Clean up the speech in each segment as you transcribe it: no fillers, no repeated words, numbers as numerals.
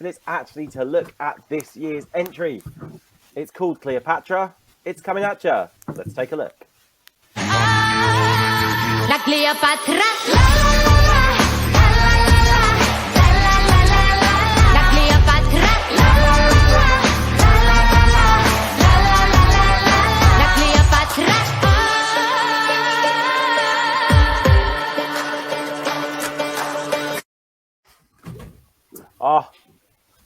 candidates actually to look at this year's entry. It's called Cleopatra. It's coming at ya. Let's take a look. La Cleopatra. Oh,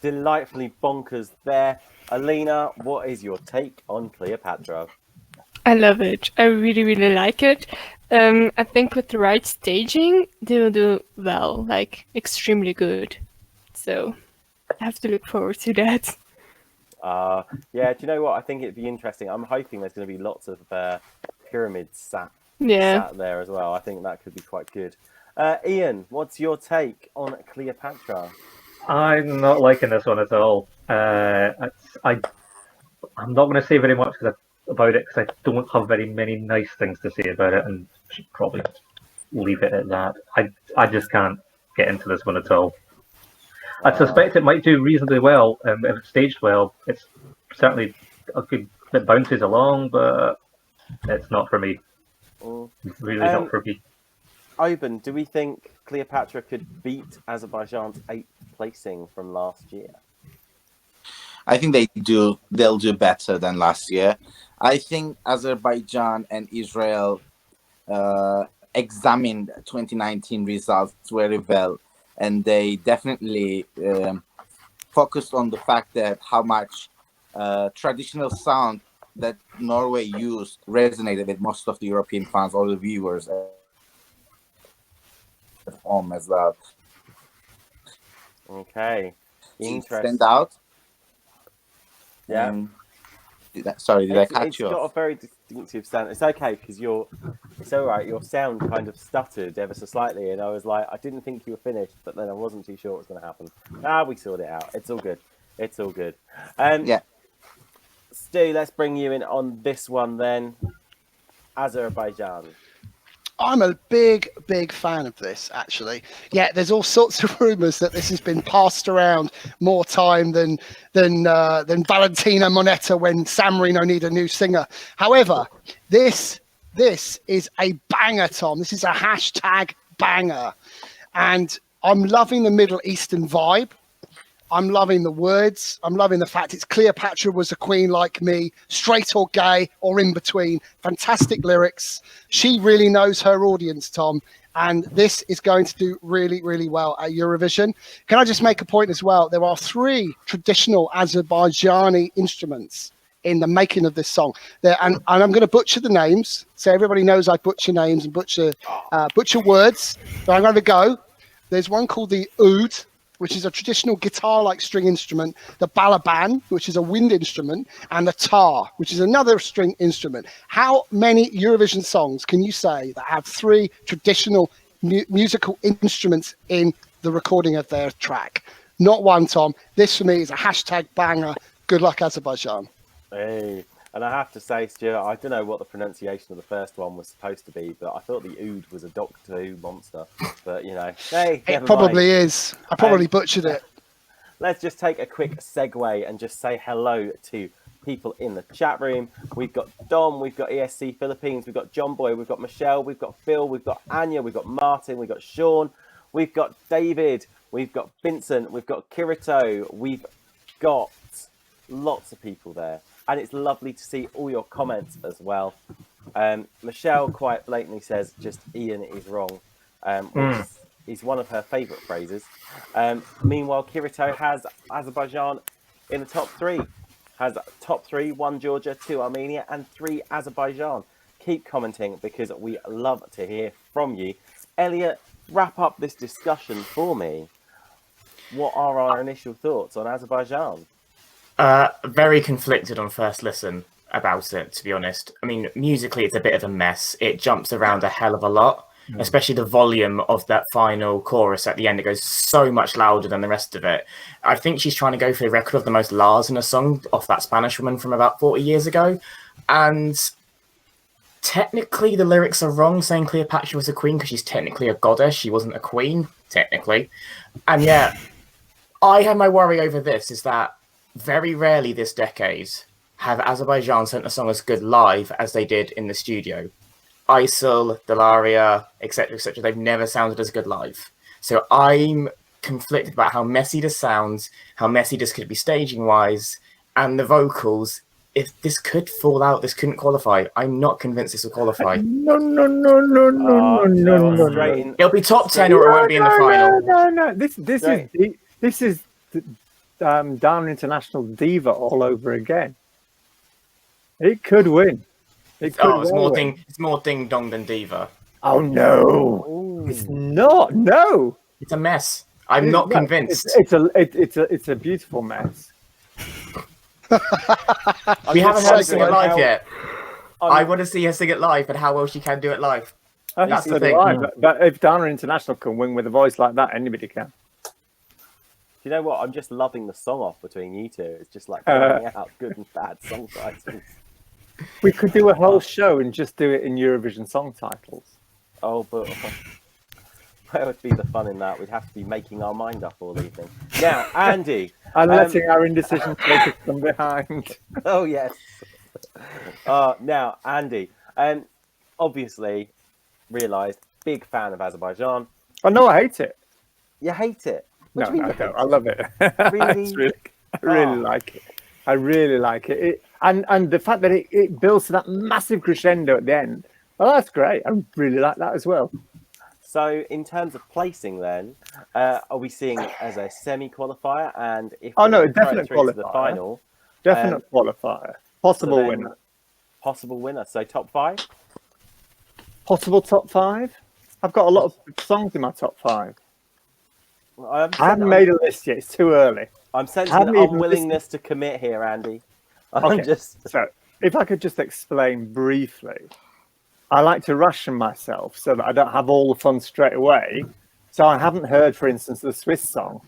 delightfully bonkers there. Alina, what is your take on Cleopatra? I love it. I really, really like it. I think with the right staging, they will do well, like extremely good. So I have to look forward to that. Yeah, do you know what? I think it'd be interesting. I'm hoping there's going to be lots of pyramids sat there as well. I think that could be quite good. Ian, what's your take on Cleopatra? I'm not liking this one at all. I'm not going to say very much about it because I don't have very many nice things to say about it, and should probably leave it at that. I just can't get into this one at all. I suspect it might do reasonably well if it's staged well. It's certainly a good bit bounces along, but it's not for me. Really not for me. Oban, do we think Cleopatra could beat Azerbaijan's 8th placing from last year? I think they'll do better than last year. I think Azerbaijan and Israel examined 2019 results very well, and they definitely focused on the fact that how much traditional sound that Norway used resonated with most of the European fans or the viewers at home as well. Okay, interesting. Stand out. Yeah. Did I catch you? It's got a very distinctive sound. It's okay because it's all right. Your sound kind of stuttered ever so slightly, and I was like, I didn't think you were finished, but then I wasn't too sure what was going to happen. We sorted it out. It's all good. It's all good. Yeah. Stu, let's bring you in on this one then. Azerbaijan. I'm a big fan of this, actually. Yeah, there's all sorts of rumours that this has been passed around more time than Valentina Moneta when San Marino need a new singer. However, this is a banger, Tom. This is a hashtag banger. And I'm loving the Middle Eastern vibe. I'm loving the words. I'm loving the fact it's Cleopatra was a queen like me, straight or gay or in between. Fantastic lyrics. She really knows her audience, Tom. And this is going to do really, really well at Eurovision. Can I just make a point as well? There are 3 traditional Azerbaijani instruments in the making of this song. And I'm going to butcher the names. So everybody knows I butcher names and butcher words. So I'm going to go. There's one called the oud, which is a traditional guitar-like string instrument, the balaban, which is a wind instrument, and the tar, which is another string instrument. How many Eurovision songs can you say that have 3 traditional musical instruments in the recording of their track? Not one, Tom. This, for me, is a hashtag banger. Good luck, Azerbaijan. Hey. And I have to say, Stuart, I don't know what the pronunciation of the first one was supposed to be, but I thought the oud was a Doctor Who monster. But, hey, it probably is. I probably butchered it. Let's just take a quick segue and just say hello to people in the chat room. We've got Dom, we've got ESC Philippines, we've got John Boy, we've got Michelle, we've got Phil, we've got Anya, we've got Martin, we've got Sean, we've got David, we've got Vincent, we've got Kirito, we've got lots of people there. And it's lovely to see all your comments as well. Michelle quite blatantly says, just Ian is wrong, which is one of her favourite phrases. Meanwhile, Kirito has Azerbaijan in the top 3. Has top 3, 1 Georgia, 2 Armenia, and 3 Azerbaijan. Keep commenting because we love to hear from you. Elliot, wrap up this discussion for me. What are our initial thoughts on Azerbaijan? Very conflicted on first listen about it, to be honest. I mean, musically, it's a bit of a mess. It jumps around a hell of a lot, especially the volume of that final chorus at the end. It goes so much louder than the rest of it. I think she's trying to go for the record of the most Lars in a song off that Spanish woman from about 40 years ago. And technically, the lyrics are wrong, saying Cleopatra was a queen because she's technically a goddess. She wasn't a queen, technically. And yeah, I have my worry over this is that very rarely this decade have Azerbaijan sent a song as good live as they did in the studio. Isil, Delaria, etc., etc. They've never sounded as good live. So I'm conflicted about how messy this sounds, how messy this could be staging-wise, and the vocals. If this could fall out, this couldn't qualify. I'm not convinced this will qualify. No. It'll be top 10 or it won't be in the final. No. This is Down International Diva all over again. It could win. It's more ding dong than diva. Oh no, it's not. No, it's a mess. I'm not convinced. It's a beautiful mess. We haven't heard her sing it live yet. I want to see her sing it live and how well she can do it live. That's the thing. But if Dana International can win with a voice like that, anybody can. Do you know what? I'm just loving the song off between you two. It's just like pointing out good and bad song titles. We could do a whole show and just do it in Eurovision song titles. Oh, but where would be the fun in that? We'd have to be making our mind up all evening. Now, Andy. And letting our indecision take us from behind. Oh, yes. Now, Andy. Obviously, realised, big fan of Azerbaijan. Oh, no, I hate it. You hate it? No, I don't. I love it. Really? I really like it. I really like it. And the fact that it builds to that massive crescendo at the end. Oh, that's great. I really like that as well. So, in terms of placing, then, are we seeing it as a semi-qualifier? And if definite qualifier. To the final, definite qualifier. Possible winner. Possible winner. So, top 5. Possible top 5. I've got a lot of songs in my top 5. I haven't made a list yet. It's too early. I'm sensing an unwillingness to commit here, Andy. So, if I could just explain briefly, I like to ration myself so that I don't have all the fun straight away. So I haven't heard, for instance, the Swiss song,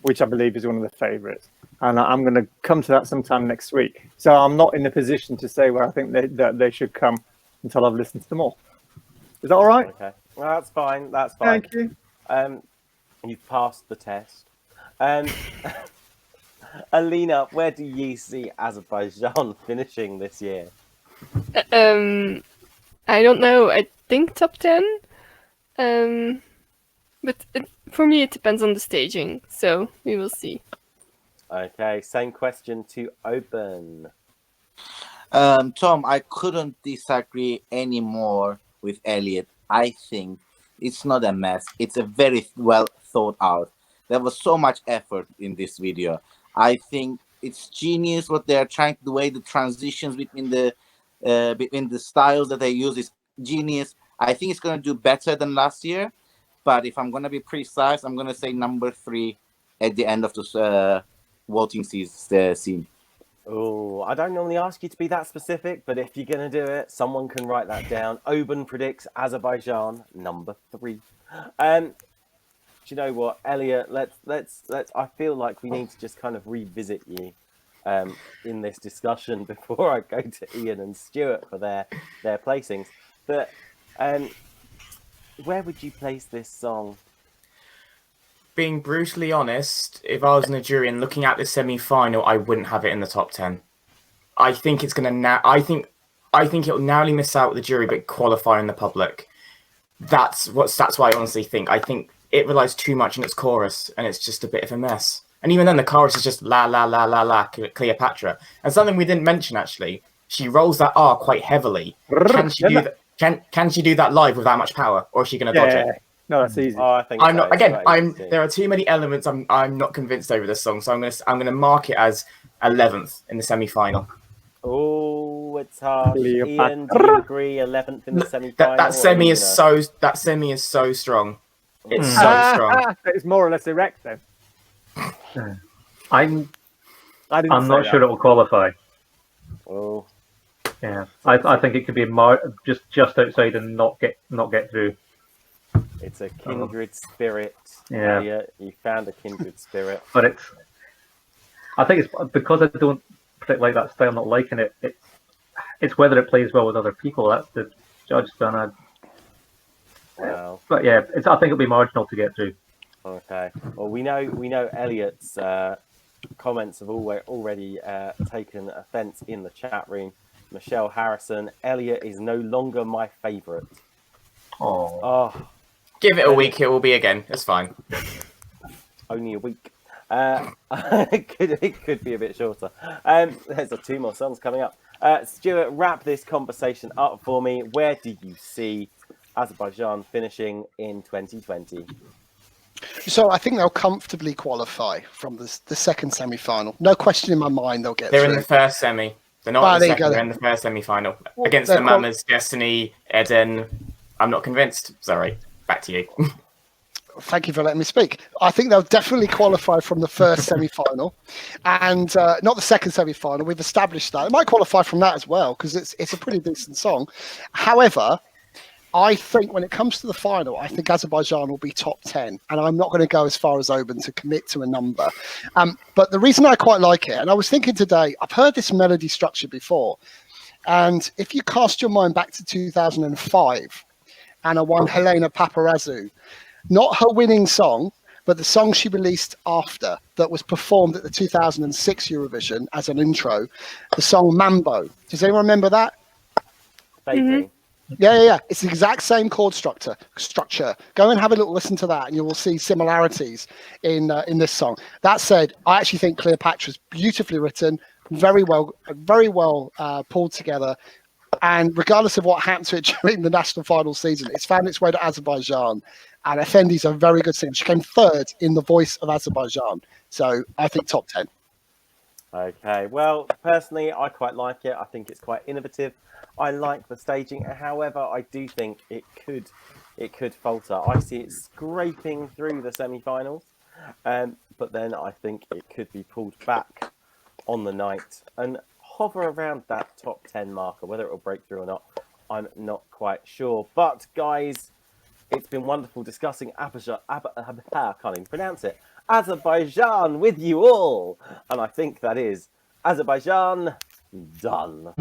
which I believe is one of the favourites. And I'm going to come to that sometime next week. So I'm not in a position to say where I think that they should come until I've listened to them all. Is that all right? Okay. Well, that's fine. That's fine. Thank you. You've passed the test. Alina, where do you see Azerbaijan finishing this year? I don't know. I think top 10. But for me, it depends on the staging. So we will see. Okay, same question to Open. Tom, I couldn't disagree any more with Elliot. I think it's not a mess. It's a very well thought out. There was so much effort in this video. I think it's genius what they're trying to do. The way the transitions between the styles that they use is genius. I think it's going to do better than last year. But if I'm going to be precise, I'm going to say number 3 at the end of the voting scene. Oh, I don't normally ask you to be that specific, but if you're going to do it, someone can write that down. Oben predicts Azerbaijan number 3. Do you know what, Elliot? Let's. I feel like we need to just kind of revisit you in this discussion before I go to Ian and Stuart for their placings. But where would you place this song? Being brutally honest, if I was in a jury and looking at the semi-final, I wouldn't have it in the top 10. I think it's gonna I think it'll narrowly miss out the jury, but qualify in the public. That's why I honestly think. I think it relies too much on its chorus, and it's just a bit of a mess. And even then, the chorus is just la la la la la Cleopatra. And something we didn't mention actually, she rolls that R quite heavily. Can she do that? Can she do that live with that much power, or is she going to dodge it? No, that's easy. Oh, I think I'm not. Again, there are too many elements. I'm not convinced over this song, so I'm gonna mark it as 11th in the semi-final. Oh, it's harsh. Ian, do you agree? 11th in the semi-final. That semi is so strong. It's so strong. It's more or less erect then. I'm not sure it will qualify. Oh, yeah. I think it could be just outside and not get through. it's a kindred spirit. Yeah. You found a kindred spirit. But I think it's because I don't particularly like that style, not liking it. It's whether it plays well with other people. That's the judge done. Wow. But yeah, I think it'll be marginal to get through. Okay. Well, we know Elliot's comments have already taken offence in the chat room. Michelle Harrison, Elliot is no longer my favourite. Oh. Give it a week, it will be again. It's fine. Only a week. It could be a bit shorter. There's 2 more songs coming up. Stuart, wrap this conversation up for me. Where do you see Azerbaijan finishing in 2020? So I think they'll comfortably qualify from the second semi-final. No question in my mind they'll get They're through. in the first semi. They're not in the second, they're in the first semi-final. Against the Mamas, Destiny, Eden. I'm not convinced. Sorry. Back to you. Thank you for letting me speak. I think they'll definitely qualify from the first semi-final, and not the second semi-final. We've established that. They might qualify from that as well because it's a pretty decent song. However, I think when it comes to the final, I think Azerbaijan will be top 10, and I'm not going to go as far as Oban to commit to a number. But the reason I quite like it, and I was thinking today, I've heard this melody structure before, and if you cast your mind back to 2005, Anna won Helena Paparazou, not her winning song, but the song she released after that was performed at the 2006 Eurovision as an intro, the song Mambo. Does anyone remember that? Mm-hmm. Yeah. It's the exact same chord structure. Go and have a little listen to that, and you will see similarities in this song. That said, I actually think Cleopatra is beautifully written, very well pulled together. And regardless of what happened to it during the national final season, it's found its way to Azerbaijan. And Efendi's a very good singer. She came 3rd in the Voice of Azerbaijan. So I think top 10. Okay. Well, personally, I quite like it. I think it's quite innovative. I like the staging. However, I do think it could falter. I see it scraping through the semi-finals, but then I think it could be pulled back on the night and hover around that top 10 marker. Whether it will break through or not, I'm not quite sure. But guys, it's been wonderful discussing I can't even pronounce it, Azerbaijan with you all. And I think that is Azerbaijan done.